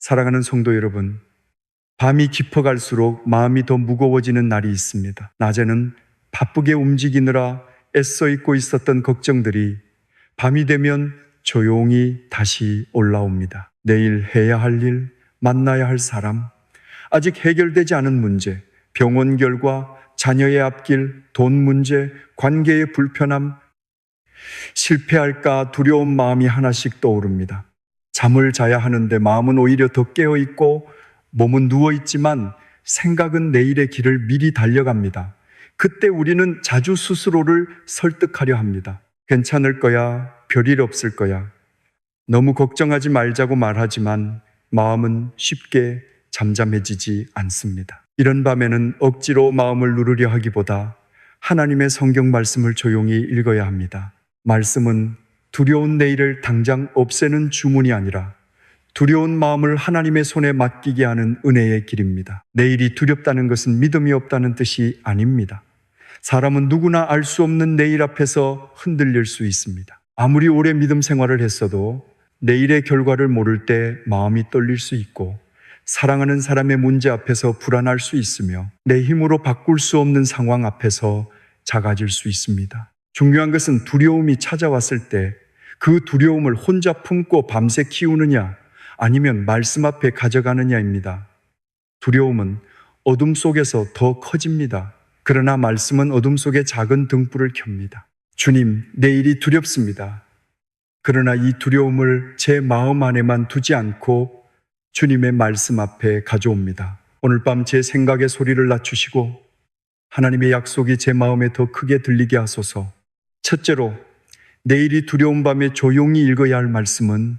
사랑하는 성도 여러분, 밤이 깊어갈수록 마음이 더 무거워지는 날이 있습니다. 낮에는 바쁘게 움직이느라 애써 잊고 있었던 걱정들이 밤이 되면 조용히 다시 올라옵니다. 내일 해야 할 일, 만나야 할 사람, 아직 해결되지 않은 문제, 병원 결과, 자녀의 앞길, 돈 문제, 관계의 불편함, 실패할까 두려운 마음이 하나씩 떠오릅니다. 잠을 자야 하는데 마음은 오히려 더 깨어있고 몸은 누워있지만 생각은 내일의 길을 미리 달려갑니다. 그때 우리는 자주 스스로를 설득하려 합니다. 괜찮을 거야, 별일 없을 거야. 너무 걱정하지 말자고 말하지만 마음은 쉽게 잠잠해지지 않습니다. 이런 밤에는 억지로 마음을 누르려 하기보다 하나님의 성경 말씀을 조용히 읽어야 합니다. 말씀은 두려운 내일을 당장 없애는 주문이 아니라 두려운 마음을 하나님의 손에 맡기게 하는 은혜의 길입니다. 내일이 두렵다는 것은 믿음이 없다는 뜻이 아닙니다. 사람은 누구나 알 수 없는 내일 앞에서 흔들릴 수 있습니다. 아무리 오래 믿음 생활을 했어도 내일의 결과를 모를 때 마음이 떨릴 수 있고 사랑하는 사람의 문제 앞에서 불안할 수 있으며 내 힘으로 바꿀 수 없는 상황 앞에서 작아질 수 있습니다. 중요한 것은 두려움이 찾아왔을 때 그 두려움을 혼자 품고 밤새 키우느냐 아니면 말씀 앞에 가져가느냐입니다. 두려움은 어둠 속에서 더 커집니다. 그러나 말씀은 어둠 속에 작은 등불을 켭니다. 주님, 내일이 두렵습니다. 그러나 이 두려움을 제 마음 안에만 두지 않고 주님의 말씀 앞에 가져옵니다. 오늘 밤 제 생각의 소리를 낮추시고 하나님의 약속이 제 마음에 더 크게 들리게 하소서. 첫째로, 내일이 두려운 밤에 조용히 읽어야 할 말씀은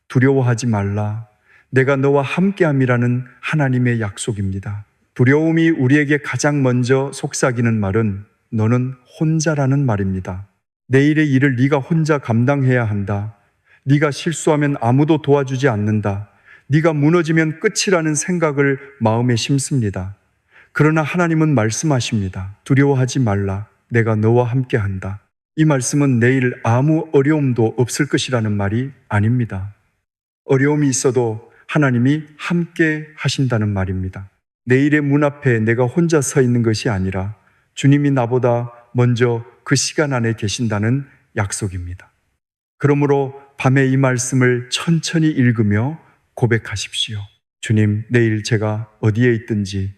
두려워하지 말라, 내가 너와 함께함이라는 하나님의 약속입니다. 두려움이 우리에게 가장 먼저 속삭이는 말은 너는 혼자라는 말입니다. 내일의 일을 네가 혼자 감당해야 한다. 네가 실수하면 아무도 도와주지 않는다. 네가 무너지면 끝이라는 생각을 마음에 심습니다. 그러나 하나님은 말씀하십니다. 두려워하지 말라, 내가 너와 함께한다. 이 말씀은 내일 아무 어려움도 없을 것이라는 말이 아닙니다. 어려움이 있어도 하나님이 함께 하신다는 말입니다. 내일의 문 앞에 내가 혼자 서 있는 것이 아니라 주님이 나보다 먼저 그 시간 안에 계신다는 약속입니다. 그러므로 밤에 이 말씀을 천천히 읽으며 고백하십시오. 주님, 내일 제가 어디에 있든지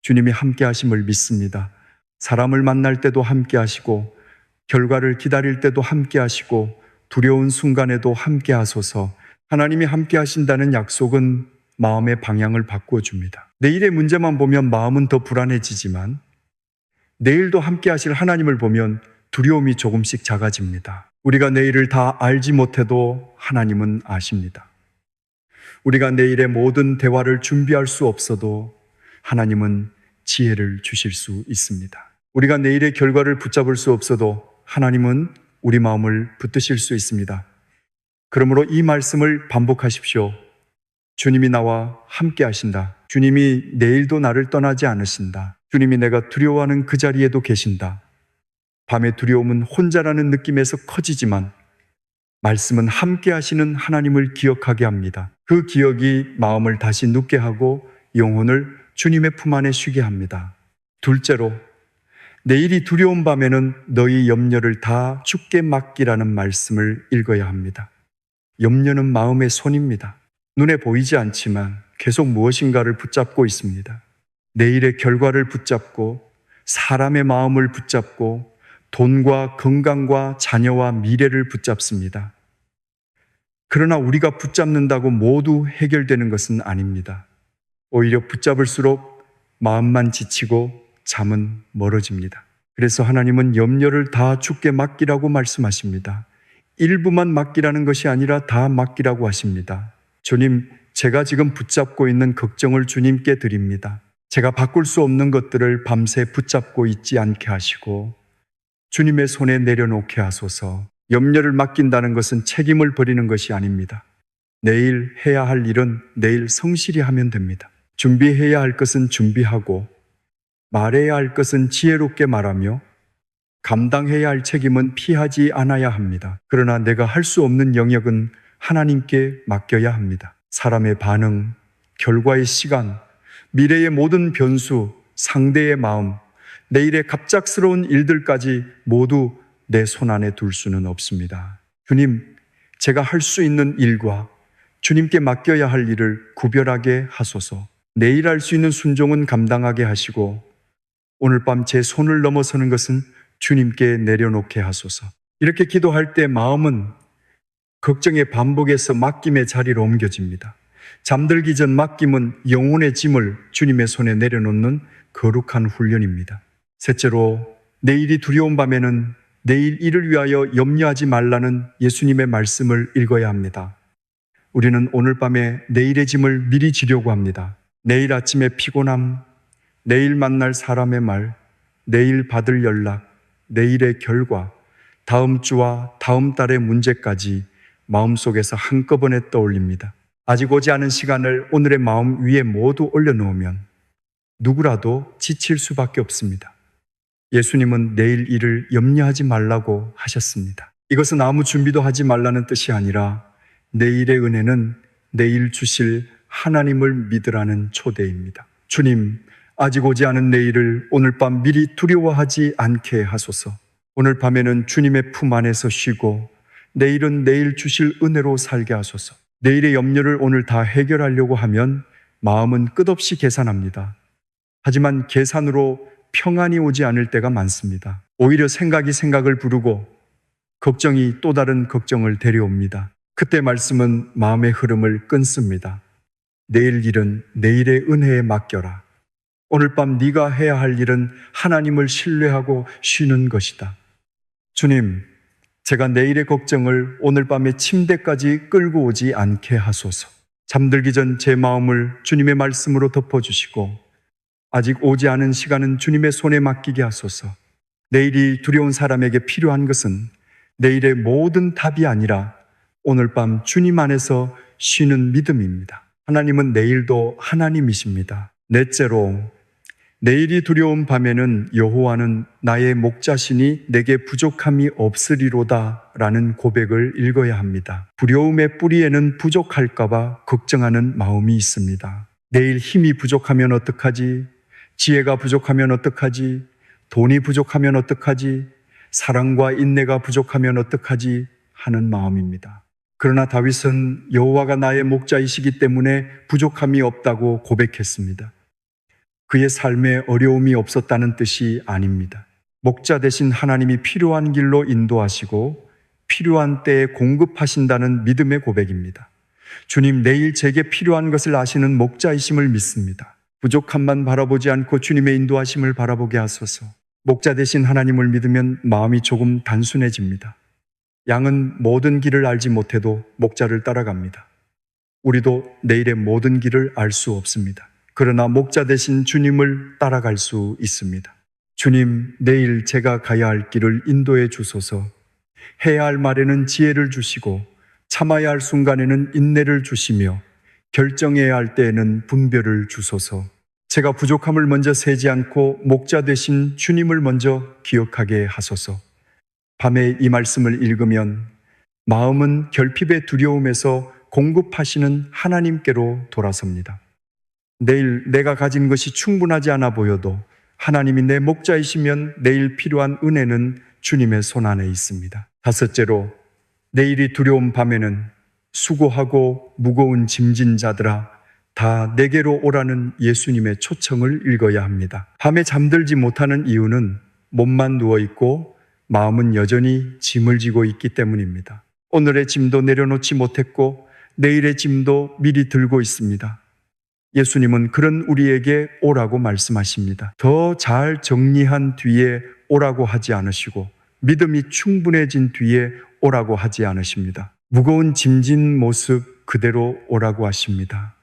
주님이 함께 하심을 믿습니다. 사람을 만날 때도 함께 하시고 결과를 기다릴 때도 함께 하시고 두려운 순간에도 함께 하소서. 하나님이 함께 하신다는 약속은 마음의 방향을 바꾸어 줍니다. 내일의 문제만 보면 마음은 더 불안해지지만 내일도 함께 하실 하나님을 보면 두려움이 조금씩 작아집니다. 우리가 내일을 다 알지 못해도 하나님은 아십니다. 우리가 내일의 모든 대화를 준비할 수 없어도 하나님은 지혜를 주실 수 있습니다. 우리가 내일의 결과를 붙잡을 수 없어도 하나님은 우리 마음을 붙드실 수 있습니다. 그러므로 이 말씀을 반복하십시오. 주님이 나와 함께 하신다. 주님이 내일도 나를 떠나지 않으신다. 주님이 내가 두려워하는 그 자리에도 계신다. 밤의 두려움은 혼자라는 느낌에서 커지지만 말씀은 함께 하시는 하나님을 기억하게 합니다. 그 기억이 마음을 다시 눕게 하고 영혼을 주님의 품 안에 쉬게 합니다. 둘째로, 내일이 두려운 밤에는 너희 염려를 다 주께 맡기라는 말씀을 읽어야 합니다. 염려는 마음의 손입니다. 눈에 보이지 않지만 계속 무엇인가를 붙잡고 있습니다. 내일의 결과를 붙잡고 사람의 마음을 붙잡고 돈과 건강과 자녀와 미래를 붙잡습니다. 그러나 우리가 붙잡는다고 모두 해결되는 것은 아닙니다. 오히려 붙잡을수록 마음만 지치고 잠은 멀어집니다. 그래서 하나님은 염려를 다 주께 맡기라고 말씀하십니다. 일부만 맡기라는 것이 아니라 다 맡기라고 하십니다. 주님, 제가 지금 붙잡고 있는 걱정을 주님께 드립니다. 제가 바꿀 수 없는 것들을 밤새 붙잡고 있지 않게 하시고 주님의 손에 내려놓게 하소서. 염려를 맡긴다는 것은 책임을 버리는 것이 아닙니다. 내일 해야 할 일은 내일 성실히 하면 됩니다. 준비해야 할 것은 준비하고 말해야 할 것은 지혜롭게 말하며 감당해야 할 책임은 피하지 않아야 합니다. 그러나 내가 할 수 없는 영역은 하나님께 맡겨야 합니다. 사람의 반응, 결과의 시간, 미래의 모든 변수, 상대의 마음, 내일의 갑작스러운 일들까지 모두 내 손 안에 둘 수는 없습니다. 주님, 제가 할 수 있는 일과 주님께 맡겨야 할 일을 구별하게 하소서. 내일 할 수 있는 순종은 감당하게 하시고 오늘 밤 제 손을 넘어서는 것은 주님께 내려놓게 하소서. 이렇게 기도할 때 마음은 걱정의 반복에서 맡김의 자리로 옮겨집니다. 잠들기 전 맡김은 영혼의 짐을 주님의 손에 내려놓는 거룩한 훈련입니다. 셋째로, 내일이 두려운 밤에는 내일 일을 위하여 염려하지 말라는 예수님의 말씀을 읽어야 합니다. 우리는 오늘 밤에 내일의 짐을 미리 지려고 합니다. 내일 아침의 피곤함, 내일 만날 사람의 말, 내일 받을 연락, 내일의 결과, 다음 주와 다음 달의 문제까지 마음속에서 한꺼번에 떠올립니다. 아직 오지 않은 시간을 오늘의 마음 위에 모두 올려놓으면 누구라도 지칠 수밖에 없습니다. 예수님은 내일 일을 염려하지 말라고 하셨습니다. 이것은 아무 준비도 하지 말라는 뜻이 아니라 내일의 은혜는 내일 주실 하나님을 믿으라는 초대입니다. 주님, 아직 오지 않은 내일을 오늘 밤 미리 두려워하지 않게 하소서. 오늘 밤에는 주님의 품 안에서 쉬고 내일은 내일 주실 은혜로 살게 하소서. 내일의 염려를 오늘 다 해결하려고 하면 마음은 끝없이 계산합니다. 하지만 계산으로 평안이 오지 않을 때가 많습니다. 오히려 생각이 생각을 부르고 걱정이 또 다른 걱정을 데려옵니다. 그때 말씀은 마음의 흐름을 끊습니다. 내일 일은 내일의 은혜에 맡겨라. 오늘 밤 네가 해야 할 일은 하나님을 신뢰하고 쉬는 것이다. 주님, 제가 내일의 걱정을 오늘 밤에 침대까지 끌고 오지 않게 하소서. 잠들기 전 제 마음을 주님의 말씀으로 덮어주시고 아직 오지 않은 시간은 주님의 손에 맡기게 하소서. 내일이 두려운 사람에게 필요한 것은 내일의 모든 답이 아니라 오늘 밤 주님 안에서 쉬는 믿음입니다. 하나님은 내일도 하나님이십니다. 넷째로, 내일이 두려운 밤에는 여호와는 나의 목자시니 내게 부족함이 없으리로다 라는 고백을 읽어야 합니다. 두려움의 뿌리에는 부족할까봐 걱정하는 마음이 있습니다. 내일 힘이 부족하면 어떡하지? 지혜가 부족하면 어떡하지? 돈이 부족하면 어떡하지? 사랑과 인내가 부족하면 어떡하지? 하는 마음입니다. 그러나 다윗은 여호와가 나의 목자이시기 때문에 부족함이 없다고 고백했습니다. 그의 삶에 어려움이 없었다는 뜻이 아닙니다. 목자 되신 하나님이 필요한 길로 인도하시고 필요한 때에 공급하신다는 믿음의 고백입니다. 주님, 내일 제게 필요한 것을 아시는 목자이심을 믿습니다. 부족함만 바라보지 않고 주님의 인도하심을 바라보게 하소서. 목자 되신 하나님을 믿으면 마음이 조금 단순해집니다. 양은 모든 길을 알지 못해도 목자를 따라갑니다. 우리도 내일의 모든 길을 알 수 없습니다. 그러나 목자 되신 주님을 따라갈 수 있습니다. 주님, 내일 제가 가야 할 길을 인도해 주소서. 해야 할 말에는 지혜를 주시고 참아야 할 순간에는 인내를 주시며 결정해야 할 때에는 분별을 주소서. 제가 부족함을 먼저 세지 않고 목자 되신 주님을 먼저 기억하게 하소서. 밤에 이 말씀을 읽으면 마음은 결핍의 두려움에서 공급하시는 하나님께로 돌아섭니다. 내일 내가 가진 것이 충분하지 않아 보여도 하나님이 내 목자이시면 내일 필요한 은혜는 주님의 손 안에 있습니다. 다섯째로, 내일이 두려운 밤에는 수고하고 무거운 짐진 자들아 다 내게로 오라는 예수님의 초청을 읽어야 합니다. 밤에 잠들지 못하는 이유는 몸만 누워있고 마음은 여전히 짐을 지고 있기 때문입니다. 오늘의 짐도 내려놓지 못했고 내일의 짐도 미리 들고 있습니다. 예수님은 그런 우리에게 오라고 말씀하십니다. 더 잘 정리한 뒤에 오라고 하지 않으시고 믿음이 충분해진 뒤에 오라고 하지 않으십니다. 무거운 짐진 모습 그대로 오라고 하십니다.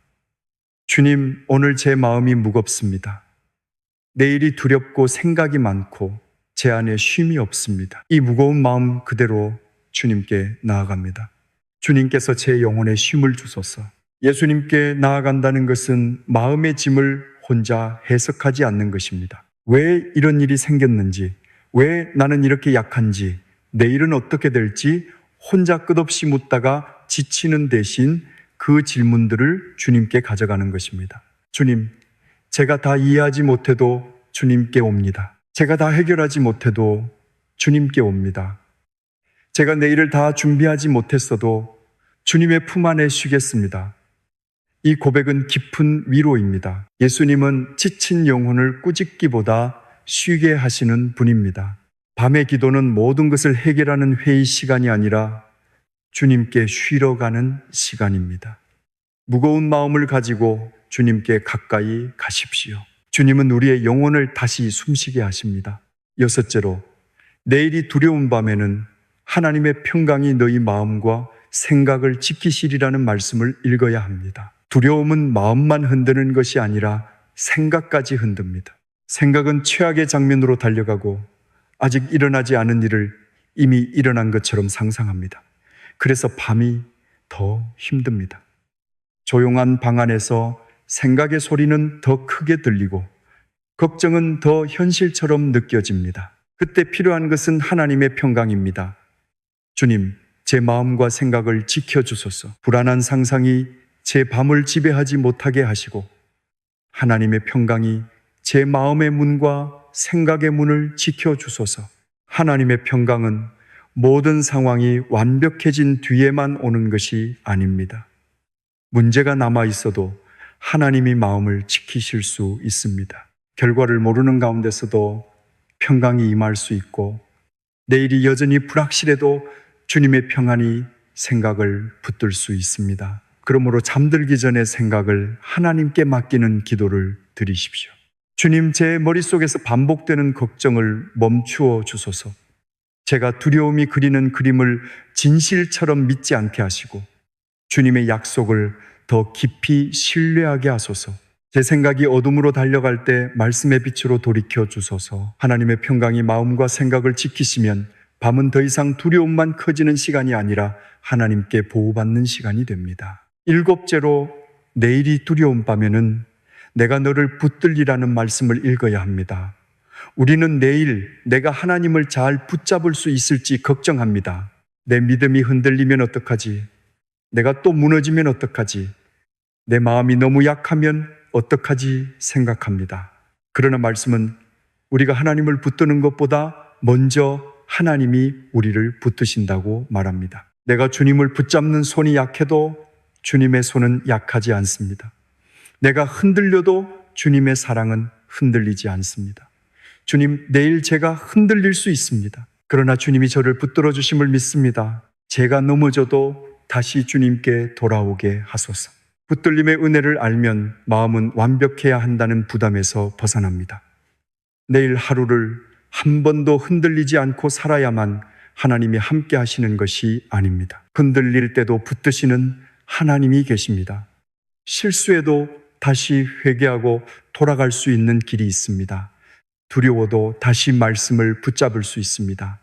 주님, 오늘 제 마음이 무겁습니다. 내일이 두렵고 생각이 많고 제 안에 쉼이 없습니다. 이 무거운 마음 그대로 주님께 나아갑니다. 주님께서 제 영혼에 쉼을 주소서. 예수님께 나아간다는 것은 마음의 짐을 혼자 해석하지 않는 것입니다. 왜 이런 일이 생겼는지, 왜 나는 이렇게 약한지, 내일은 어떻게 될지 혼자 끝없이 묻다가 지치는 대신 그 질문들을 주님께 가져가는 것입니다. 주님, 제가 다 이해하지 못해도 주님께 옵니다. 제가 다 해결하지 못해도 주님께 옵니다. 제가 내일을 다 준비하지 못했어도 주님의 품 안에 쉬겠습니다. 이 고백은 깊은 위로입니다. 예수님은 지친 영혼을 꾸짖기보다 쉬게 하시는 분입니다. 밤의 기도는 모든 것을 해결하는 회의 시간이 아니라 주님께 쉬러 가는 시간입니다. 무거운 마음을 가지고 주님께 가까이 가십시오. 주님은 우리의 영혼을 다시 숨쉬게 하십니다. 여섯째로, 내일이 두려운 밤에는 하나님의 평강이 너희 마음과 생각을 지키시리라는 말씀을 읽어야 합니다. 두려움은 마음만 흔드는 것이 아니라 생각까지 흔듭니다. 생각은 최악의 장면으로 달려가고 아직 일어나지 않은 일을 이미 일어난 것처럼 상상합니다. 그래서 밤이 더 힘듭니다. 조용한 방 안에서 생각의 소리는 더 크게 들리고 걱정은 더 현실처럼 느껴집니다. 그때 필요한 것은 하나님의 평강입니다. 주님, 제 마음과 생각을 지켜주소서. 불안한 상상이 제 밤을 지배하지 못하게 하시고 하나님의 평강이 제 마음의 문과 생각의 문을 지켜주소서. 하나님의 평강은 모든 상황이 완벽해진 뒤에만 오는 것이 아닙니다. 문제가 남아 있어도 하나님이 마음을 지키실 수 있습니다. 결과를 모르는 가운데서도 평강이 임할 수 있고 내일이 여전히 불확실해도 주님의 평안이 생각을 붙들 수 있습니다. 그러므로 잠들기 전에 생각을 하나님께 맡기는 기도를 드리십시오. 주님, 제 머릿속에서 반복되는 걱정을 멈추어 주소서. 제가 두려움이 그리는 그림을 진실처럼 믿지 않게 하시고 주님의 약속을 더 깊이 신뢰하게 하소서. 제 생각이 어둠으로 달려갈 때 말씀의 빛으로 돌이켜 주소서. 하나님의 평강이 마음과 생각을 지키시면 밤은 더 이상 두려움만 커지는 시간이 아니라 하나님께 보호받는 시간이 됩니다. 일곱째로, 내일이 두려운 밤에는 내가 너를 붙들리라는 말씀을 읽어야 합니다. 우리는 내일 내가 하나님을 잘 붙잡을 수 있을지 걱정합니다. 내 믿음이 흔들리면 어떡하지? 내가 또 무너지면 어떡하지? 내 마음이 너무 약하면 어떡하지? 생각합니다. 그러나 말씀은 우리가 하나님을 붙드는 것보다 먼저 하나님이 우리를 붙드신다고 말합니다. 내가 주님을 붙잡는 손이 약해도 주님의 손은 약하지 않습니다. 내가 흔들려도 주님의 사랑은 흔들리지 않습니다. 주님, 내일 제가 흔들릴 수 있습니다. 그러나 주님이 저를 붙들어 주심을 믿습니다. 제가 넘어져도 다시 주님께 돌아오게 하소서. 붙들림의 은혜를 알면 마음은 완벽해야 한다는 부담에서 벗어납니다. 내일 하루를 한 번도 흔들리지 않고 살아야만 하나님이 함께 하시는 것이 아닙니다. 흔들릴 때도 붙드시는 하나님이 계십니다. 실수해도 다시 회개하고 돌아갈 수 있는 길이 있습니다. 두려워도 다시 말씀을 붙잡을 수 있습니다.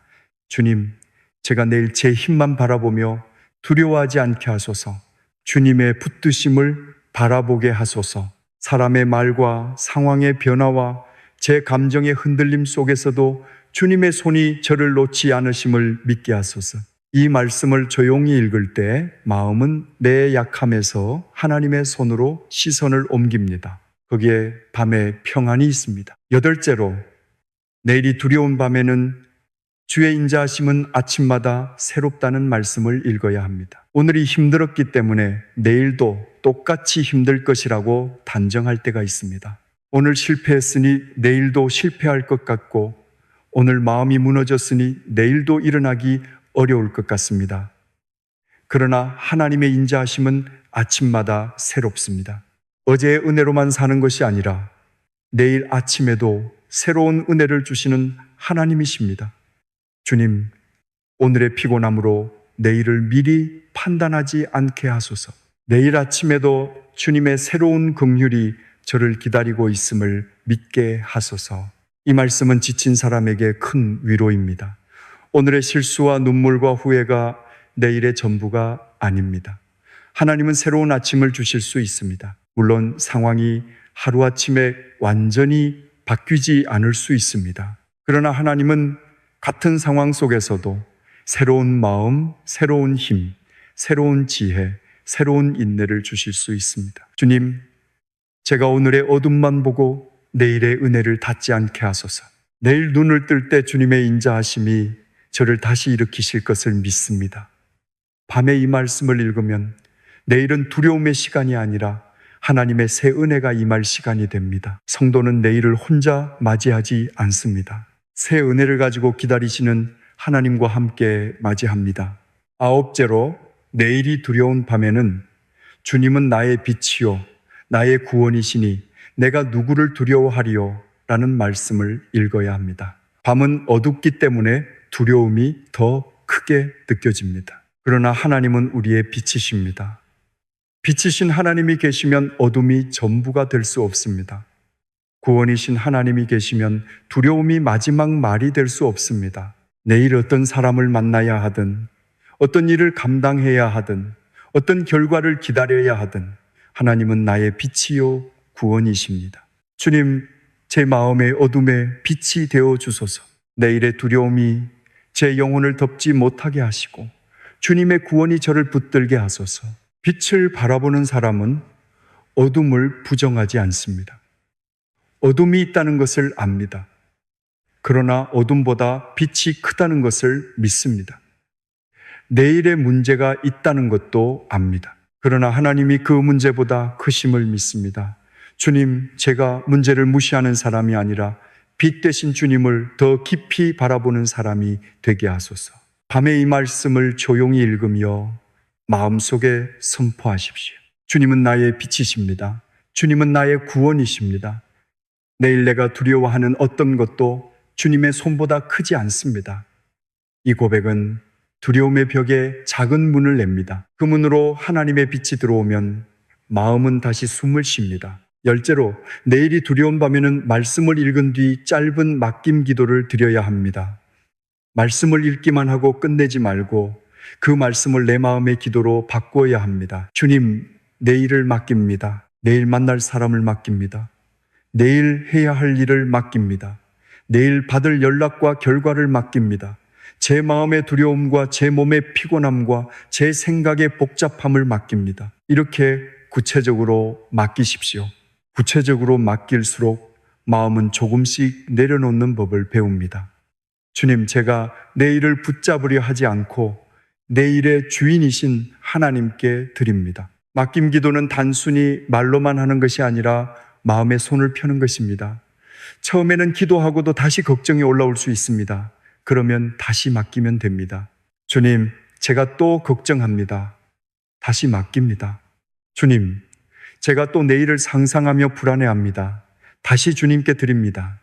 주님, 제가 내일 제 힘만 바라보며 두려워하지 않게 하소서. 주님의 붙드심을 바라보게 하소서. 사람의 말과 상황의 변화와 제 감정의 흔들림 속에서도 주님의 손이 저를 놓지 않으심을 믿게 하소서. 이 말씀을 조용히 읽을 때 마음은 내 약함에서 하나님의 손으로 시선을 옮깁니다. 거기에 밤에 평안이 있습니다. 여덟째로, 내일이 두려운 밤에는 주의 인자하심은 아침마다 새롭다는 말씀을 읽어야 합니다. 오늘이 힘들었기 때문에 내일도 똑같이 힘들 것이라고 단정할 때가 있습니다. 오늘 실패했으니 내일도 실패할 것 같고 오늘 마음이 무너졌으니 내일도 일어나기 어려울 것 같습니다. 그러나 하나님의 인자하심은 아침마다 새롭습니다. 어제의 은혜로만 사는 것이 아니라 내일 아침에도 새로운 은혜를 주시는 하나님이십니다. 주님, 오늘의 피곤함으로 내일을 미리 판단하지 않게 하소서. 내일 아침에도 주님의 새로운 긍휼이 저를 기다리고 있음을 믿게 하소서. 이 말씀은 지친 사람에게 큰 위로입니다. 오늘의 실수와 눈물과 후회가 내일의 전부가 아닙니다. 하나님은 새로운 아침을 주실 수 있습니다. 물론 상황이 하루아침에 완전히 바뀌지 않을 수 있습니다. 그러나 하나님은 같은 상황 속에서도 새로운 마음, 새로운 힘, 새로운 지혜, 새로운 인내를 주실 수 있습니다. 주님, 제가 오늘의 어둠만 보고 내일의 은혜를 닫지 않게 하소서. 내일 눈을 뜰 때 주님의 인자하심이 저를 다시 일으키실 것을 믿습니다. 밤에 이 말씀을 읽으면 내일은 두려움의 시간이 아니라 하나님의 새 은혜가 임할 시간이 됩니다. 성도는 내일을 혼자 맞이하지 않습니다. 새 은혜를 가지고 기다리시는 하나님과 함께 맞이합니다. 아홉째로, 내일이 두려운 밤에는 주님은 나의 빛이요 나의 구원이시니 내가 누구를 두려워하리요 라는 말씀을 읽어야 합니다. 밤은 어둡기 때문에 두려움이 더 크게 느껴집니다. 그러나 하나님은 우리의 빛이십니다. 빛이신 하나님이 계시면 어둠이 전부가 될 수 없습니다. 구원이신 하나님이 계시면 두려움이 마지막 말이 될 수 없습니다. 내일 어떤 사람을 만나야 하든, 어떤 일을 감당해야 하든, 어떤 결과를 기다려야 하든 하나님은 나의 빛이요 구원이십니다. 주님, 제 마음의 어둠에 빛이 되어 주소서. 내일의 두려움이 제 영혼을 덮지 못하게 하시고 주님의 구원이 저를 붙들게 하소서. 빛을 바라보는 사람은 어둠을 부정하지 않습니다. 어둠이 있다는 것을 압니다. 그러나 어둠보다 빛이 크다는 것을 믿습니다. 내일의 문제가 있다는 것도 압니다. 그러나 하나님이 그 문제보다 크심을 믿습니다. 주님, 제가 문제를 무시하는 사람이 아니라 빛 되신 주님을 더 깊이 바라보는 사람이 되게 하소서. 밤에 이 말씀을 조용히 읽으며 마음속에 선포하십시오. 주님은 나의 빛이십니다. 주님은 나의 구원이십니다. 내일 내가 두려워하는 어떤 것도 주님의 손보다 크지 않습니다. 이 고백은 두려움의 벽에 작은 문을 냅니다. 그 문으로 하나님의 빛이 들어오면 마음은 다시 숨을 쉽니다. 열째로, 내일이 두려운 밤에는 말씀을 읽은 뒤 짧은 맡김 기도를 드려야 합니다. 말씀을 읽기만 하고 끝내지 말고 그 말씀을 내 마음의 기도로 바꾸어야 합니다. 주님, 내일을 맡깁니다. 내일 만날 사람을 맡깁니다. 내일 해야 할 일을 맡깁니다. 내일 받을 연락과 결과를 맡깁니다. 제 마음의 두려움과 제 몸의 피곤함과 제 생각의 복잡함을 맡깁니다. 이렇게 구체적으로 맡기십시오. 구체적으로 맡길수록 마음은 조금씩 내려놓는 법을 배웁니다. 주님, 제가 내일을 붙잡으려 하지 않고 내일의 주인이신 하나님께 드립니다. 맡김 기도는 단순히 말로만 하는 것이 아니라 마음의 손을 펴는 것입니다. 처음에는 기도하고도 다시 걱정이 올라올 수 있습니다. 그러면 다시 맡기면 됩니다. 주님, 제가 또 걱정합니다. 다시 맡깁니다. 주님, 제가 또 내일을 상상하며 불안해합니다. 다시 주님께 드립니다.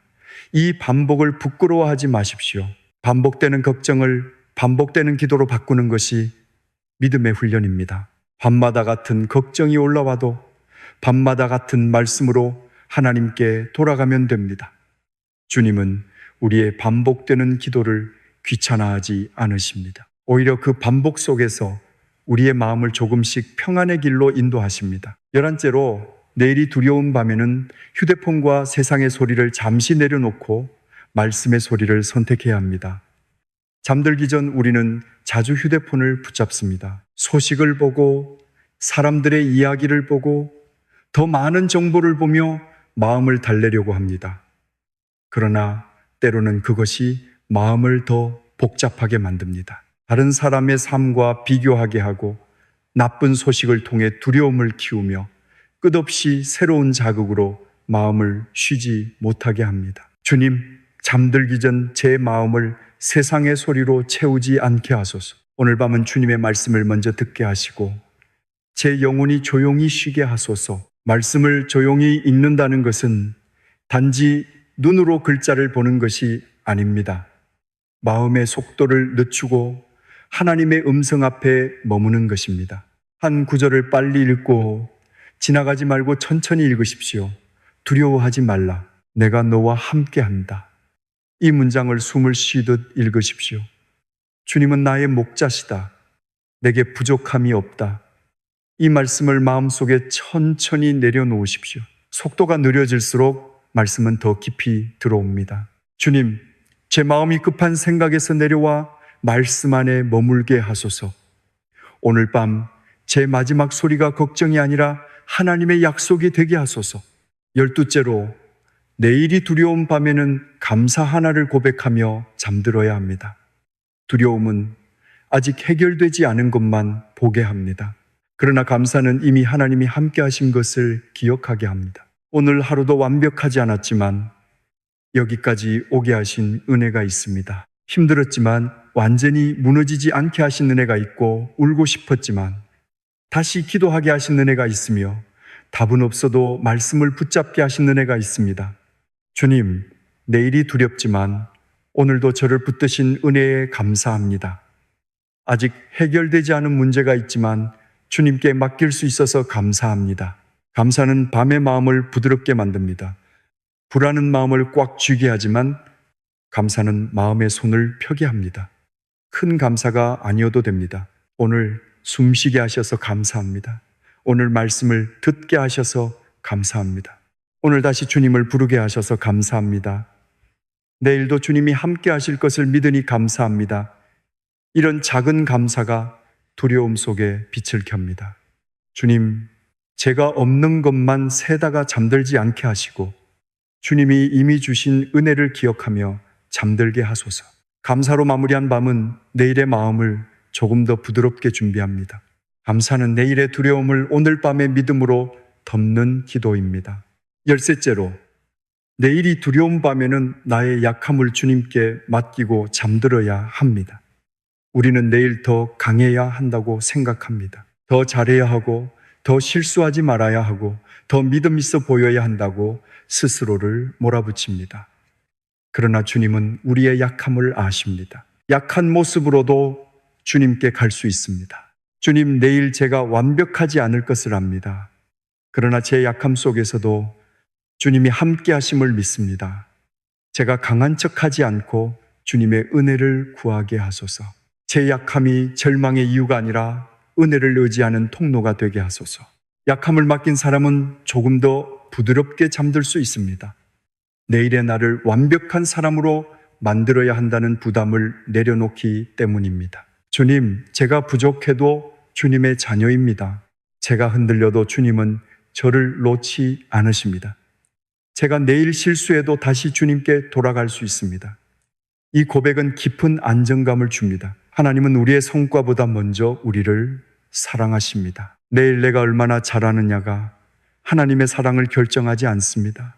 이 반복을 부끄러워하지 마십시오. 반복되는 걱정을 반복되는 기도로 바꾸는 것이 믿음의 훈련입니다. 밤마다 같은 걱정이 올라와도 밤마다 같은 말씀으로 하나님께 돌아가면 됩니다. 주님은 우리의 반복되는 기도를 귀찮아하지 않으십니다. 오히려 그 반복 속에서 우리의 마음을 조금씩 평안의 길로 인도하십니다. 11째로, 내일이 두려운 밤에는 휴대폰과 세상의 소리를 잠시 내려놓고 말씀의 소리를 선택해야 합니다. 잠들기 전 우리는 자주 휴대폰을 붙잡습니다. 소식을 보고 사람들의 이야기를 보고 더 많은 정보를 보며 마음을 달래려고 합니다. 그러나 때로는 그것이 마음을 더 복잡하게 만듭니다. 다른 사람의 삶과 비교하게 하고 나쁜 소식을 통해 두려움을 키우며 끝없이 새로운 자극으로 마음을 쉬지 못하게 합니다. 주님, 잠들기 전 제 마음을 세상의 소리로 채우지 않게 하소서. 오늘 밤은 주님의 말씀을 먼저 듣게 하시고 제 영혼이 조용히 쉬게 하소서. 말씀을 조용히 읽는다는 것은 단지 눈으로 글자를 보는 것이 아닙니다. 마음의 속도를 늦추고 하나님의 음성 앞에 머무는 것입니다. 한 구절을 빨리 읽고 지나가지 말고 천천히 읽으십시오. 두려워하지 말라. 내가 너와 함께한다. 이 문장을 숨을 쉬듯 읽으십시오. 주님은 나의 목자시다. 내게 부족함이 없다. 이 말씀을 마음속에 천천히 내려놓으십시오. 속도가 느려질수록 말씀은 더 깊이 들어옵니다. 주님, 제 마음이 급한 생각에서 내려와 말씀 안에 머물게 하소서. 오늘 밤 제 마지막 소리가 걱정이 아니라 하나님의 약속이 되게 하소서. 12째로 내일이 두려운 밤에는 감사 하나를 고백하며 잠들어야 합니다. 두려움은 아직 해결되지 않은 것만 보게 합니다. 그러나 감사는 이미 하나님이 함께 하신 것을 기억하게 합니다. 오늘 하루도 완벽하지 않았지만 여기까지 오게 하신 은혜가 있습니다. 힘들었지만 완전히 무너지지 않게 하신 은혜가 있고, 울고 싶었지만 다시 기도하게 하신 은혜가 있으며, 답은 없어도 말씀을 붙잡게 하신 은혜가 있습니다. 주님, 내일이 두렵지만 오늘도 저를 붙드신 은혜에 감사합니다. 아직 해결되지 않은 문제가 있지만 주님께 맡길 수 있어서 감사합니다. 감사는 밤의 마음을 부드럽게 만듭니다. 불안한 마음을 꽉 쥐게 하지만 감사는 마음의 손을 펴게 합니다. 큰 감사가 아니어도 됩니다. 오늘 숨쉬게 하셔서 감사합니다. 오늘 말씀을 듣게 하셔서 감사합니다. 오늘 다시 주님을 부르게 하셔서 감사합니다. 내일도 주님이 함께 하실 것을 믿으니 감사합니다. 이런 작은 감사가 두려움 속에 빛을 켭니다. 주님, 제가 없는 것만 세다가 잠들지 않게 하시고 주님이 이미 주신 은혜를 기억하며 잠들게 하소서. 감사로 마무리한 밤은 내일의 마음을 조금 더 부드럽게 준비합니다. 감사는 내일의 두려움을 오늘 밤의 믿음으로 덮는 기도입니다. 13째로 내일이 두려운 밤에는 나의 약함을 주님께 맡기고 잠들어야 합니다. 우리는 내일 더 강해야 한다고 생각합니다. 더 잘해야 하고, 더 실수하지 말아야 하고, 더 믿음 있어 보여야 한다고 스스로를 몰아붙입니다. 그러나 주님은 우리의 약함을 아십니다. 약한 모습으로도 주님께 갈 수 있습니다. 주님, 내일 제가 완벽하지 않을 것을 압니다. 그러나 제 약함 속에서도 주님이 함께 하심을 믿습니다. 제가 강한 척하지 않고 주님의 은혜를 구하게 하소서. 제 약함이 절망의 이유가 아니라 은혜를 의지하는 통로가 되게 하소서. 약함을 맡긴 사람은 조금 더 부드럽게 잠들 수 있습니다. 내일의 나를 완벽한 사람으로 만들어야 한다는 부담을 내려놓기 때문입니다. 주님, 제가 부족해도 주님의 자녀입니다. 제가 흔들려도 주님은 저를 놓지 않으십니다. 제가 내일 실수해도 다시 주님께 돌아갈 수 있습니다. 이 고백은 깊은 안정감을 줍니다. 하나님은 우리의 성과보다 먼저 우리를 사랑하십니다. 내일 내가 얼마나 잘하느냐가 하나님의 사랑을 결정하지 않습니다.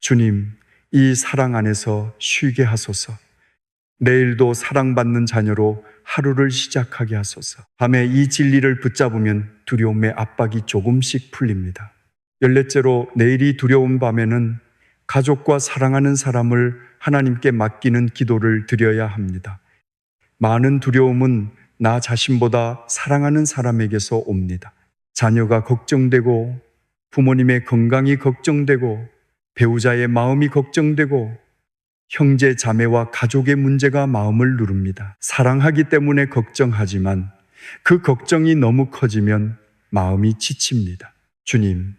주님, 이 사랑 안에서 쉬게 하소서. 내일도 사랑받는 자녀로 하루를 시작하게 하소서. 밤에 이 진리를 붙잡으면 두려움의 압박이 조금씩 풀립니다. 14째로 내일이 두려운 밤에는 가족과 사랑하는 사람을 하나님께 맡기는 기도를 드려야 합니다. 많은 두려움은 나 자신보다 사랑하는 사람에게서 옵니다. 자녀가 걱정되고, 부모님의 건강이 걱정되고, 배우자의 마음이 걱정되고, 형제 자매와 가족의 문제가 마음을 누릅니다. 사랑하기 때문에 걱정하지만 그 걱정이 너무 커지면 마음이 지칩니다. 주님,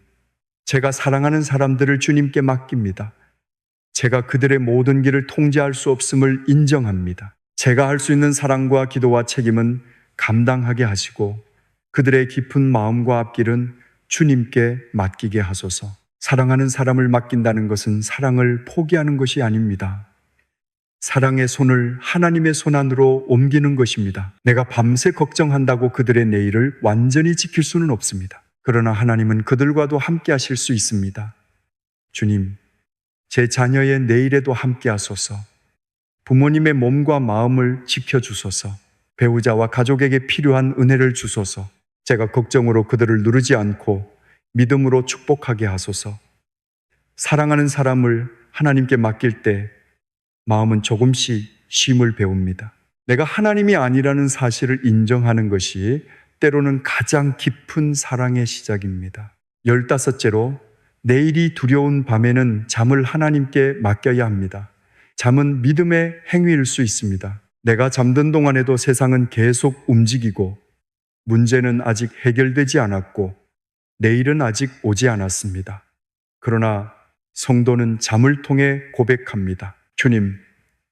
제가 사랑하는 사람들을 주님께 맡깁니다. 제가 그들의 모든 길을 통제할 수 없음을 인정합니다. 제가 할 수 있는 사랑과 기도와 책임은 감당하게 하시고 그들의 깊은 마음과 앞길은 주님께 맡기게 하소서. 사랑하는 사람을 맡긴다는 것은 사랑을 포기하는 것이 아닙니다. 사랑의 손을 하나님의 손 안으로 옮기는 것입니다. 내가 밤새 걱정한다고 그들의 내일을 완전히 지킬 수는 없습니다. 그러나 하나님은 그들과도 함께 하실 수 있습니다. 주님, 제 자녀의 내일에도 함께 하소서. 부모님의 몸과 마음을 지켜주소서. 배우자와 가족에게 필요한 은혜를 주소서. 제가 걱정으로 그들을 누르지 않고 믿음으로 축복하게 하소서. 사랑하는 사람을 하나님께 맡길 때 마음은 조금씩 쉼을 배웁니다. 내가 하나님이 아니라는 사실을 인정하는 것이 때로는 가장 깊은 사랑의 시작입니다. 15째로 내일이 두려운 밤에는 잠을 하나님께 맡겨야 합니다. 잠은 믿음의 행위일 수 있습니다. 내가 잠든 동안에도 세상은 계속 움직이고 문제는 아직 해결되지 않았고 내일은 아직 오지 않았습니다. 그러나 성도는 잠을 통해 고백합니다. 주님,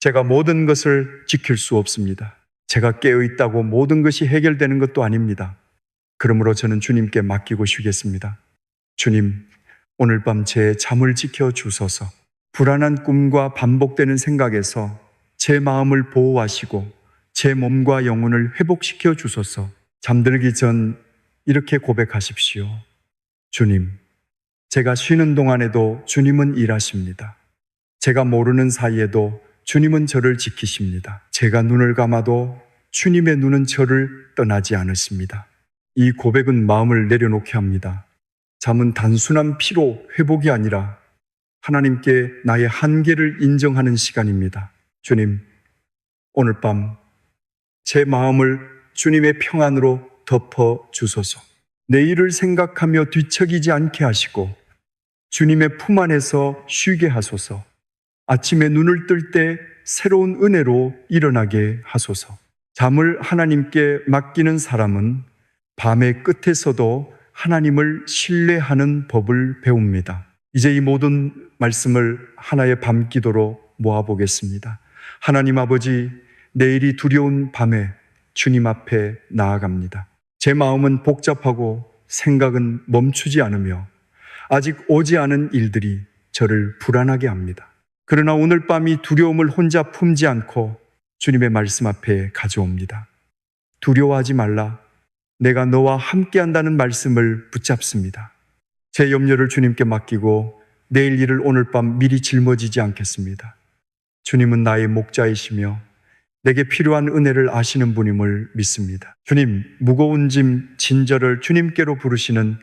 제가 모든 것을 지킬 수 없습니다. 제가 깨어있다고 모든 것이 해결되는 것도 아닙니다. 그러므로 저는 주님께 맡기고 쉬겠습니다. 주님, 오늘 밤 제 잠을 지켜 주소서. 불안한 꿈과 반복되는 생각에서 제 마음을 보호하시고 제 몸과 영혼을 회복시켜 주소서. 잠들기 전 이렇게 고백하십시오. 주님, 제가 쉬는 동안에도 주님은 일하십니다. 제가 모르는 사이에도 주님은 저를 지키십니다. 제가 눈을 감아도 주님의 눈은 저를 떠나지 않으십니다. 이 고백은 마음을 내려놓게 합니다. 잠은 단순한 피로 회복이 아니라 하나님께 나의 한계를 인정하는 시간입니다. 주님, 오늘 밤 제 마음을 주님의 평안으로 덮어 주소서. 내일을 생각하며 뒤척이지 않게 하시고 주님의 품 안에서 쉬게 하소서. 아침에 눈을 뜰 때 새로운 은혜로 일어나게 하소서. 잠을 하나님께 맡기는 사람은 밤의 끝에서도 하나님을 신뢰하는 법을 배웁니다. 이제 이 모든 말씀을 하나의 밤 기도로 모아보겠습니다. 하나님 아버지, 내일이 두려운 밤에 주님 앞에 나아갑니다. 제 마음은 복잡하고 생각은 멈추지 않으며 아직 오지 않은 일들이 저를 불안하게 합니다. 그러나 오늘 밤 이 두려움을 혼자 품지 않고 주님의 말씀 앞에 가져옵니다. 두려워하지 말라. 내가 너와 함께 한다는 말씀을 붙잡습니다. 제 염려를 주님께 맡기고 내일 일을 오늘 밤 미리 짊어지지 않겠습니다. 주님은 나의 목자이시며 내게 필요한 은혜를 아시는 분임을 믿습니다. 주님, 무거운 짐, 진저를 주님께로 부르시는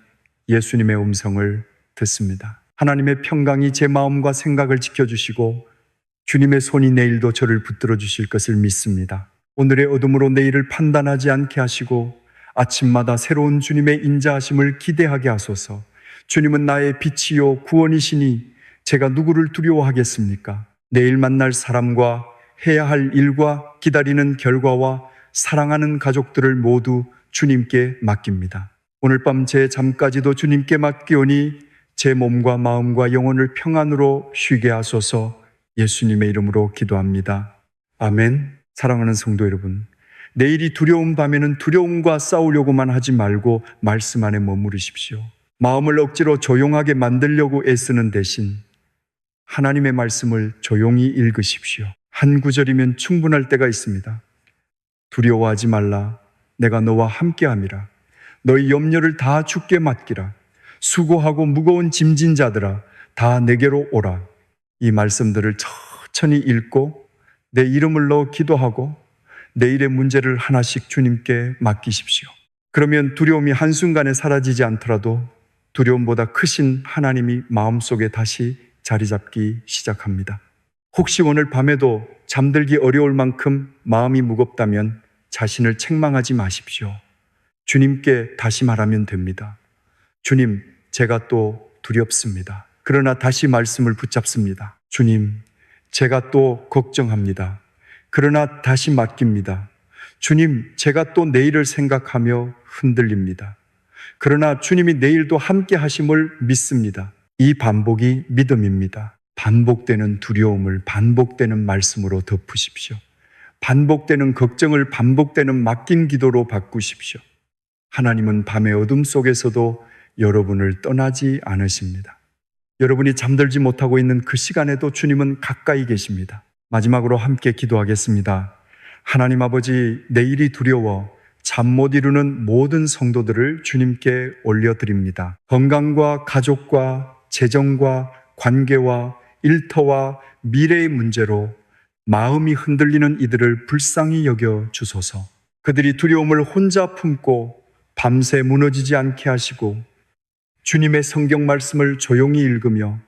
예수님의 음성을 듣습니다. 하나님의 평강이 제 마음과 생각을 지켜주시고 주님의 손이 내일도 저를 붙들어 주실 것을 믿습니다. 오늘의 어둠으로 내일을 판단하지 않게 하시고 아침마다 새로운 주님의 인자하심을 기대하게 하소서. 주님은 나의 빛이요 구원이시니 제가 누구를 두려워하겠습니까? 내일 만날 사람과 해야 할 일과 기다리는 결과와 사랑하는 가족들을 모두 주님께 맡깁니다. 오늘 밤 제 잠까지도 주님께 맡기오니 제 몸과 마음과 영혼을 평안으로 쉬게 하소서. 예수님의 이름으로 기도합니다. 아멘. 사랑하는 성도 여러분, 내일이 두려운 밤에는 두려움과 싸우려고만 하지 말고 말씀 안에 머무르십시오. 마음을 억지로 조용하게 만들려고 애쓰는 대신 하나님의 말씀을 조용히 읽으십시오. 한 구절이면 충분할 때가 있습니다. 두려워하지 말라. 내가 너와 함께함이라. 너희 염려를 다 주께 맡기라. 수고하고 무거운 짐진 자들아, 다 내게로 오라. 이 말씀들을 천천히 읽고 내 이름을 넣어 기도하고 내일의 문제를 하나씩 주님께 맡기십시오. 그러면 두려움이 한순간에 사라지지 않더라도 두려움보다 크신 하나님이 마음속에 다시 자리 잡기 시작합니다. 혹시 오늘 밤에도 잠들기 어려울 만큼 마음이 무겁다면 자신을 책망하지 마십시오. 주님께 다시 말하면 됩니다. 주님, 제가 또 두렵습니다. 그러나 다시 말씀을 붙잡습니다. 주님, 제가 또 걱정합니다. 그러나 다시 맡깁니다. 주님, 제가 또 내일을 생각하며 흔들립니다. 그러나 주님이 내일도 함께 하심을 믿습니다. 이 반복이 믿음입니다. 반복되는 두려움을 반복되는 말씀으로 덮으십시오. 반복되는 걱정을 반복되는 맡긴 기도로 바꾸십시오. 하나님은 밤의 어둠 속에서도 여러분을 떠나지 않으십니다. 여러분이 잠들지 못하고 있는 그 시간에도 주님은 가까이 계십니다. 마지막으로 함께 기도하겠습니다. 하나님 아버지, 내일이 두려워 잠 못 이루는 모든 성도들을 주님께 올려드립니다. 건강과 가족과 재정과 관계와 일터와 미래의 문제로 마음이 흔들리는 이들을 불쌍히 여겨 주소서. 그들이 두려움을 혼자 품고 밤새 무너지지 않게 하시고 주님의 성경 말씀을 조용히 읽으며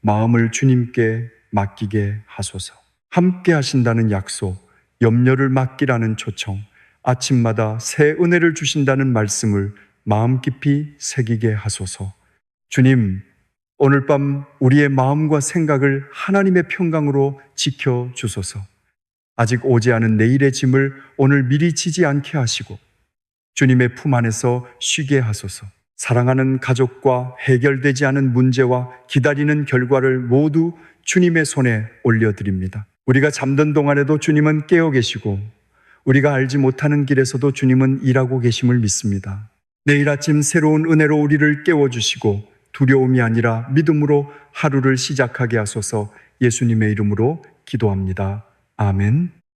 마음을 주님께 맡기게 하소서. 함께 하신다는 약속, 염려를 맡기라는 초청, 아침마다 새 은혜를 주신다는 말씀을 마음 깊이 새기게 하소서. 주님, 오늘 밤 우리의 마음과 생각을 하나님의 평강으로 지켜주소서. 아직 오지 않은 내일의 짐을 오늘 미리 지지 않게 하시고 주님의 품 안에서 쉬게 하소서. 사랑하는 가족과 해결되지 않은 문제와 기다리는 결과를 모두 주님의 손에 올려드립니다. 우리가 잠든 동안에도 주님은 깨어 계시고 우리가 알지 못하는 길에서도 주님은 일하고 계심을 믿습니다. 내일 아침 새로운 은혜로 우리를 깨워주시고 두려움이 아니라 믿음으로 하루를 시작하게 하소서. 예수님의 이름으로 기도합니다. 아멘.